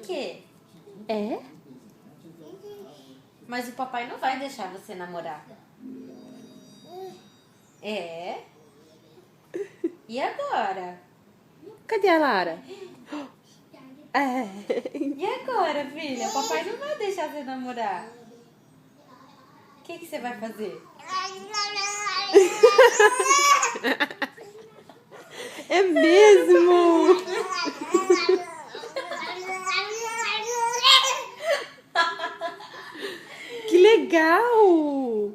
quê? É? Mas o papai não vai deixar você namorar. É? E agora? Cadê a Lara? É. E agora, filha? O papai não vai deixar você namorar. O que você vai fazer? É mesmo? Que legal!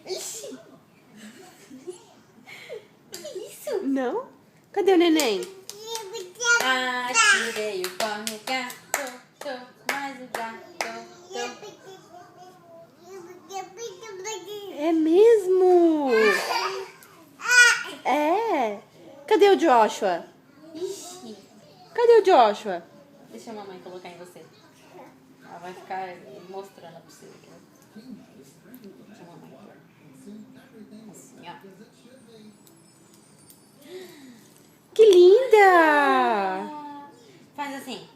Ixi. Que isso? Não? Cadê o neném? Atirei o pão no gato, mais o gato. É mesmo? É? Cadê o Joshua? Ixi. Cadê o Joshua? Deixa a mamãe colocar em você. Ela vai ficar mostrando pra você. Deixa a mamãe pôr. Assim, ó. Que linda! Faz assim.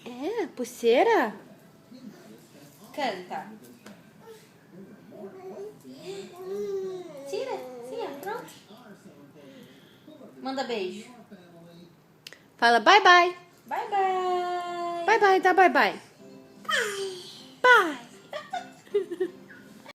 É, pulseira? Canta. Tira. Sim, ó, pronto. Manda beijo. Fala bye bye. Bye, bye. Bye bye, dá bye bye. Bye.